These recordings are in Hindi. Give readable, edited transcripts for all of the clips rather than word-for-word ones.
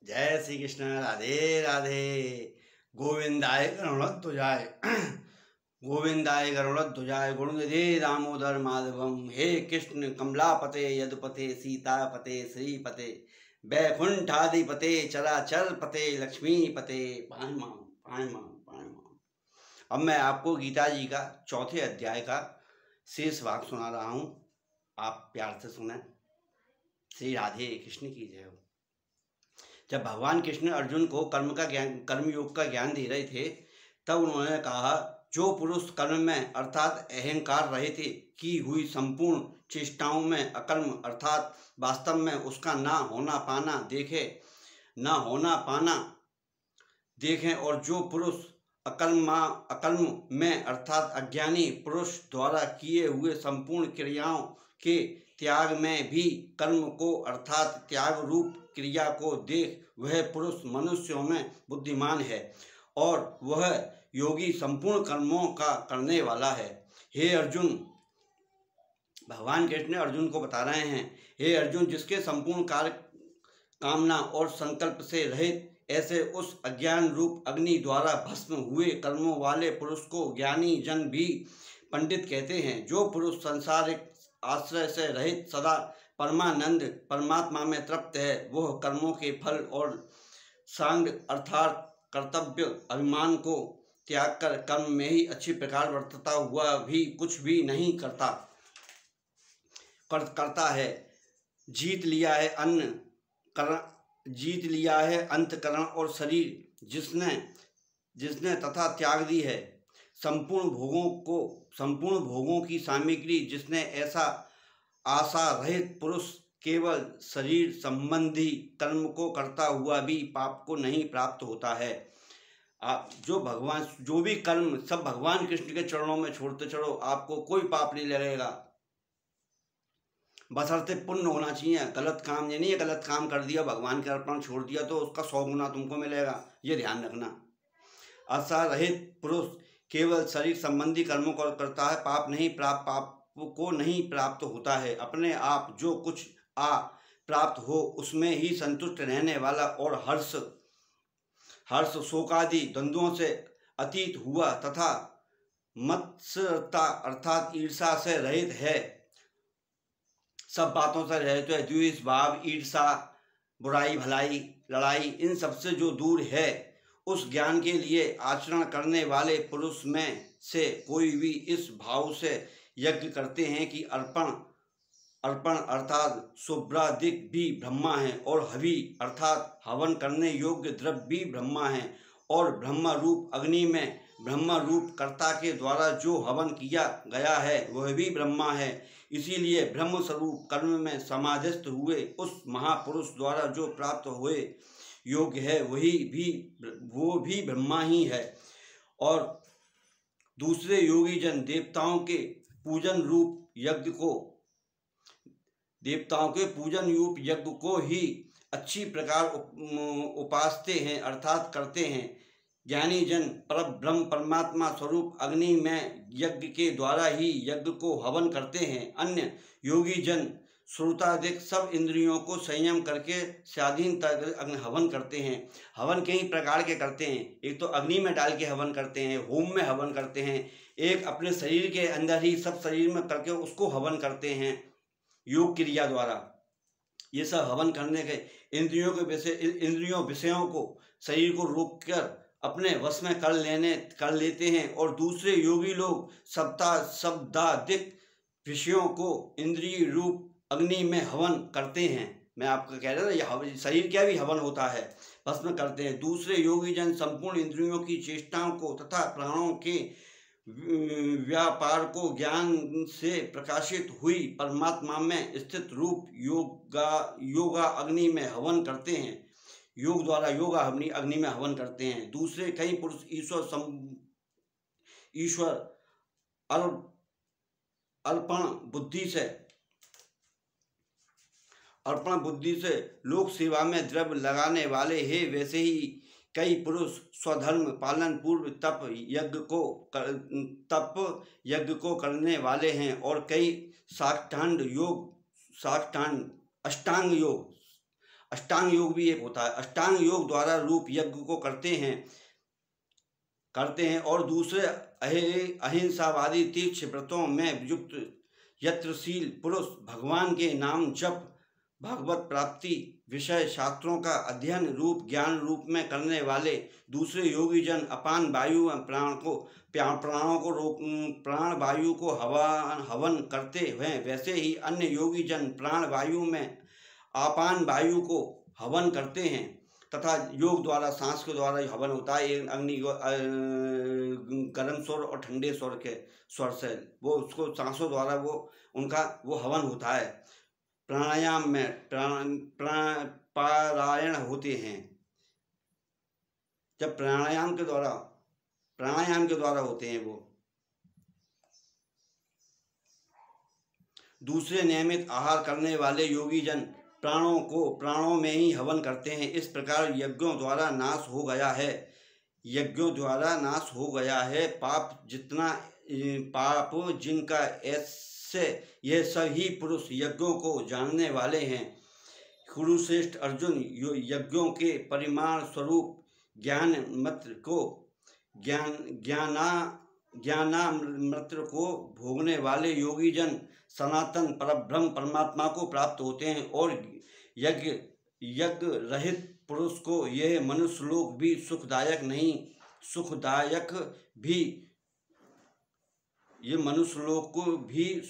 जय श्री कृष्ण। राधे राधे। गोविंदाय गरुड़ध्वजाय गोविंदाय गरुड़ध्वजाय गुणनिधे दामोदर माधवम। हे कृष्ण कमलापते यदुपते सीतापते श्रीपते वैकुंठाधिपते चराचर पते लक्ष्मीपते पाहि मां पाहि मां पाहि मां। अब मैं आपको गीता जी का चौथे अध्याय का शेष भाग सुना रहा हूँ। आप प्यार से सुने। श्री राधे कृष्ण की जय हो। जब भगवान कृष्ण अर्जुन को कर्म योग का ज्ञान दे रहे थे, तब उन्होंने कहा, जो पुरुष कर्म में अर्थात अहंकार रहित की हुई संपूर्ण चेष्टाओं में अकर्म अर्थात वास्तव में उसका ना होना पाना देखें, और जो पुरुष अकर्म में अर्थात अज्ञानी पुरुष द्वारा किए हुए संपूर्ण क्रियाओं के त्याग में भी कर्म को अर्थात त्याग रूप क्रिया को देख, वह पुरुष मनुष्यों में बुद्धिमान है और वह योगी संपूर्ण कर्मों का करने वाला है। हे अर्जुन, भगवान कृष्ण अर्जुन को बता रहे हैं, हे अर्जुन, जिसके संपूर्ण कार्य कामना और संकल्प से रहित ऐसे उस अज्ञान रूप अग्नि द्वारा भस्म हुए कर्मों वाले पुरुष को ज्ञानी जन भी पंडित कहते हैं। जो पुरुष संसारिक आश्रय से रहित सदा परमानंद परमात्मा में तृप्त है, वह कर्मों के फल और सांग अर्थात कर्तव्य अभिमान को त्याग कर कर्म में ही अच्छी प्रकार वर्तता हुआ भी कुछ भी नहीं करता है। जीत लिया है अंतकरण और शरीर जिसने तथा त्याग दी है संपूर्ण भोगों की सामग्री जिसने, ऐसा आशा रहित पुरुष केवल शरीर संबंधी कर्म को करता हुआ भी पाप को नहीं प्राप्त होता है। आप जो भी कर्म सब भगवान कृष्ण के चरणों में छोड़ते चलो, आपको कोई पाप नहीं लगेगा, बशर्ते पुण्य होना चाहिए। गलत काम ये नहीं है, गलत काम कर दिया भगवान के अर्पण छोड़ दिया तो उसका 100 गुना तुमको मिलेगा, ये ध्यान रखना। आशा रहित पुरुष केवल शरीर संबंधी कर्मों को करता है, पाप को नहीं प्राप्त होता है। अपने आप जो कुछ प्राप्त हो उसमें ही संतुष्ट रहने वाला और हर्ष शोकादि द्वंद्वों से अतीत हुआ तथा मत्सरता अर्थात ईर्षा से रहित है, सब बातों से रहित है। द्वेष भाव, ईर्षा, बुराई भलाई, लड़ाई, इन सबसे जो दूर है, उस ज्ञान के लिए आचरण करने वाले पुरुष में से कोई भी इस भाव से यज्ञ करते हैं कि अर्पण अर्थात शुभ्रादिक भी ब्रह्मा है और हवि अर्थात हवन करने योग्य द्रव्य भी ब्रह्मा है, और ब्रह्म रूप अग्नि में ब्रह्म रूप कर्ता के द्वारा जो हवन किया गया है वह भी ब्रह्मा है। इसीलिए ब्रह्म स्वरूप कर्म में समाधिस्थ हुए उस महापुरुष द्वारा जो प्राप्त हुए योग्य है वो भी ब्रह्मा ही है। और दूसरे योगी जन देवताओं के पूजन रूप यज्ञ को ही अच्छी प्रकार उपासते हैं अर्थात करते हैं। ज्ञानी जन परब्रह्म परमात्मा स्वरूप अग्नि में यज्ञ के द्वारा ही यज्ञ को हवन करते हैं। अन्य योगी जन श्रोतादिक सब इंद्रियों को संयम करके स्वाधीनता हवन करते हैं। हवन कई प्रकार के करते हैं, एक तो अग्नि में डाल के हवन करते हैं, होम में हवन करते हैं, एक अपने शरीर के अंदर ही सब शरीर में करके उसको हवन करते हैं योग क्रिया द्वारा। ये सब हवन करने के इंद्रियों विषयों को शरीर को रोक कर अपने वश में कर लेते हैं। और दूसरे योगी लोग शब्दादिक विषयों को इंद्रिय रूप अग्नि में हवन करते हैं। मैं आपको कह रहा था शरीर क्या भी हवन होता है, भस्म करते हैं। दूसरे योगी जन संपूर्ण इंद्रियों की चेष्टाओं को तथा प्राणों के व्यापार को ज्ञान से प्रकाशित हुई परमात्मा में स्थित रूप योगा अग्नि में हवन करते हैं। योग द्वारा योगा अग्नि में हवन करते हैं। दूसरे कई पुरुष ईश्वर अर्पण बुद्धि से लोक सेवा में द्रव्य लगाने वाले हैं, वैसे ही कई पुरुष स्वधर्म पालन पूर्व तप यज्ञ को करने वाले हैं, और कई अष्टांग योग अष्टांग योग भी एक होता है। अष्टांग योग द्वारा रूप यज्ञ को करते हैं और दूसरे अहिंसावादी तीक्ष्ण व्रतों में युक्त यत्रशील पुरुष भगवान के नाम जप, भगवत प्राप्ति विषय शास्त्रों का अध्ययन रूप ज्ञान रूप में करने वाले दूसरे योगी जन अपान वायु प्राण वायु को हवन करते हैं, वैसे ही अन्य योगी जन प्राण वायु में अपान वायु को हवन करते हैं तथा योग द्वारा सांस के द्वारा हवन होता है। एक अग्नि गर्म स्वर और ठंडे स्वर के स्वर से वो उसको सांसों द्वारा वो हवन होता है। प्राणायाम में पारायण होते हैं। जब प्राणायाम के द्वारा होते हैं वो। दूसरे नियमित आहार करने वाले योगी जन प्राणों में ही हवन करते हैं। इस प्रकार यज्ञों द्वारा नाश हो गया है पाप जिनका, ऐसे यह सभी पुरुष यज्ञों को जानने वाले हैं। कुरुश्रेष्ठ अर्जुन, यज्ञों के परिमाण स्वरूप ज्ञानामृत को भोगने वाले योगी जन सनातन परब्रह्म परमात्मा को प्राप्त होते हैं और यज्ञ रहित पुरुष को यह मनुष्य लोक भी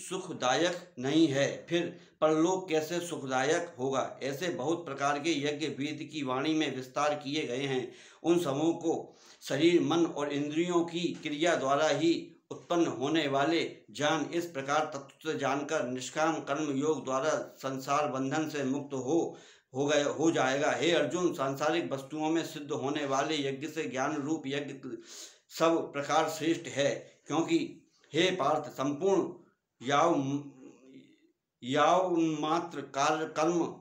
सुखदायक नहीं है, फिर परलोक कैसे सुखदायक होगा। ऐसे बहुत प्रकार के यज्ञ वेद की वाणी में विस्तार किए गए हैं। उन समूह को शरीर मन और इंद्रियों की क्रिया द्वारा ही उत्पन्न होने वाले ज्ञान इस प्रकार तत्व से जानकर निष्काम कर्म योग द्वारा संसार बंधन से मुक्त हो जाएगा। हे अर्जुन, सांसारिक वस्तुओं में सिद्ध होने वाले यज्ञ से ज्ञान रूप यज्ञ सब प्रकार श्रेष्ठ है, क्योंकि हे पार्थ, संपूर्ण याव मात्र कार्य कर्म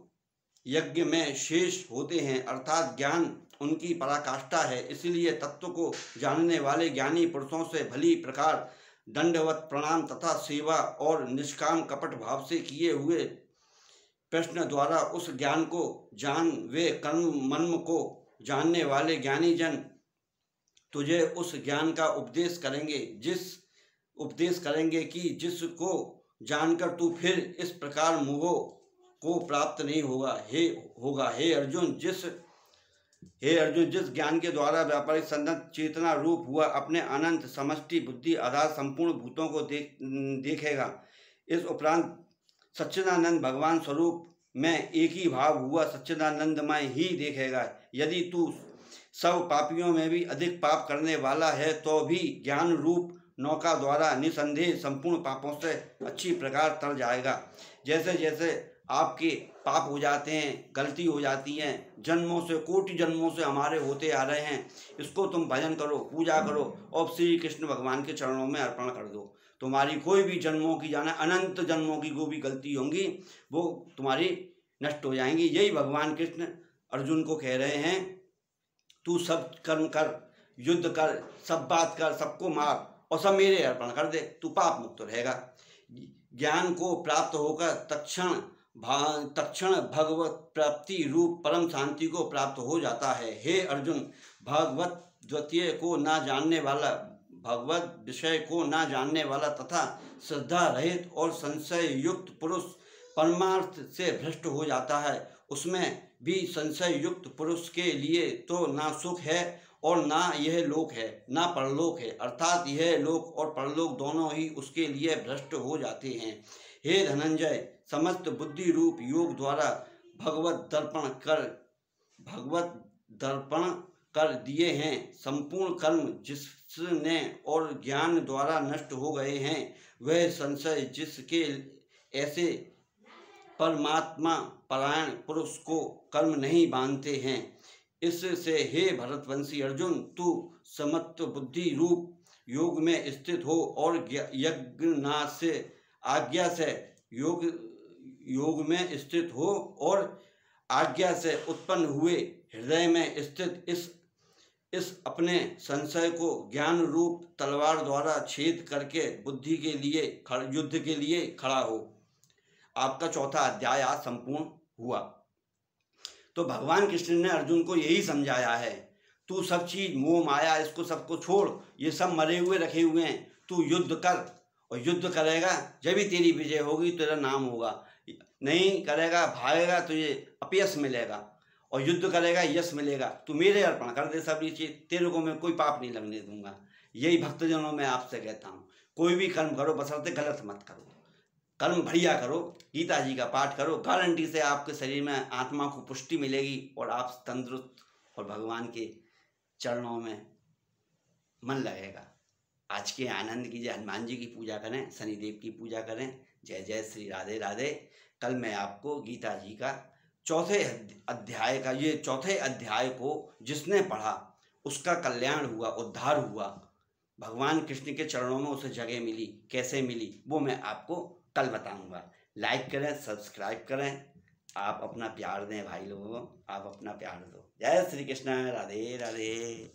यज्ञ में शेष होते हैं, अर्थात ज्ञान उनकी पराकाष्ठा है। इसलिए तत्व को जानने वाले ज्ञानी पुरुषों से भली प्रकार दंडवत प्रणाम तथा सेवा और निष्काम कपट भाव से किए हुए प्रश्न द्वारा उस ज्ञान को जान, वे कर्म मर्म को जानने वाले ज्ञानी जन तुझे उस ज्ञान का उपदेश करेंगे कि जिसको जानकर तू फिर इस प्रकार मोह को प्राप्त नहीं होगा। हे अर्जुन, जिस ज्ञान के द्वारा व्यापारिक संदत चेतना रूप हुआ अपने अनंत समष्टि बुद्धि आधार संपूर्ण भूतों को देखेगा, इस उपरांत सच्चिदानंद भगवान स्वरूप में एक ही भाव हुआ सच्चिदानंदमय ही देखेगा। यदि तू सब पापियों में भी अधिक पाप करने वाला है तो भी ज्ञान रूप नौका द्वारा निसंदेह संपूर्ण पापों से अच्छी प्रकार तर जाएगा। जैसे जैसे आपके पाप हो जाते हैं, गलती हो जाती हैं, जन्मों से कोटि जन्मों से हमारे होते आ रहे हैं, इसको तुम भजन करो, पूजा करो और श्री कृष्ण भगवान के चरणों में अर्पण कर दो। तुम्हारी कोई भी जन्मों की अनंत जन्मों की जो भी गलती होंगी वो तुम्हारी नष्ट हो जाएंगी। यही भगवान कृष्ण अर्जुन को कह रहे हैं, तू सब कर्म कर, युद्ध कर, सब बात कर, सबको मार और सब मेरे अर्पण कर दे, तू पाप मुक्त रहेगा। ज्ञान को प्राप्त होकर तक्षण भगवत प्राप्ति रूप परम शांति को प्राप्त हो जाता है। हे अर्जुन, भगवत द्वितीय को ना जानने वाला, भगवत विषय को ना जानने वाला तथा श्रद्धा रहित और संशय युक्त पुरुष परमार्थ से भ्रष्ट हो जाता है। उसमें भी संशय युक्त पुरुष के लिए तो ना सुख है और ना यह लोक है, ना परलोक है, अर्थात यह लोक और परलोक दोनों ही उसके लिए भ्रष्ट हो जाते हैं। हे धनंजय, समस्त बुद्धि रूप योग द्वारा भगवत दर्पण कर दिए हैं संपूर्ण कर्म जिसने और ज्ञान द्वारा नष्ट हो गए हैं, वह संशय जिसके ऐसे परमात्मा परायण पुरुष को कर्म नहीं बांधते हैं। इससे हे भरतवंशी अर्जुन, तू समत्व बुद्धि रूप योग में स्थित हो और यज्ञनाथ से आज्ञा से योग में स्थित हो और आज्ञा से उत्पन्न हुए हृदय में स्थित इस अपने संशय को ज्ञान रूप तलवार द्वारा छेद करके बुद्धि के लिए युद्ध के लिए खड़ा हो। आपका चौथा अध्याय आज संपूर्ण हुआ। तो भगवान कृष्ण ने अर्जुन को यही समझाया है, तू सब चीज मोह माया इसको सबको छोड़, ये सब मरे हुए रखे हुए हैं, तू युद्ध कर, और युद्ध करेगा जब ही तेरी विजय होगी, तेरा नाम होगा। नहीं करेगा, भागेगा तो ये अपयश मिलेगा, और युद्ध करेगा यश मिलेगा। तू मेरे अर्पण कर दे सभी चीज, तेरे को मैं कोई पाप नहीं लगने दूंगा। यही भक्तजनों में आपसे कहता हूँ, कोई भी कर्म करो बशर्ते गलत मत करो, कर्म बढ़िया करो, गीता जी का पाठ करो, गारंटी से आपके शरीर में आत्मा को पुष्टि मिलेगी और आप तंदुरुस्त और भगवान के चरणों में मन लगेगा। आज के आनंद कीजिए, हनुमान जी की पूजा करें, शनिदेव की पूजा करें। जय जय श्री राधे राधे। कल मैं आपको गीता जी का चौथे अध्याय को जिसने पढ़ा उसका कल्याण हुआ, उद्धार हुआ, भगवान कृष्ण के चरणों में उसे जगह मिली, कैसे मिली वो मैं आपको कल बताऊंगा। लाइक करें, सब्सक्राइब करें, आप अपना प्यार दें भाई लोगों, आप अपना प्यार दो। जय श्री कृष्ण, राधे राधे।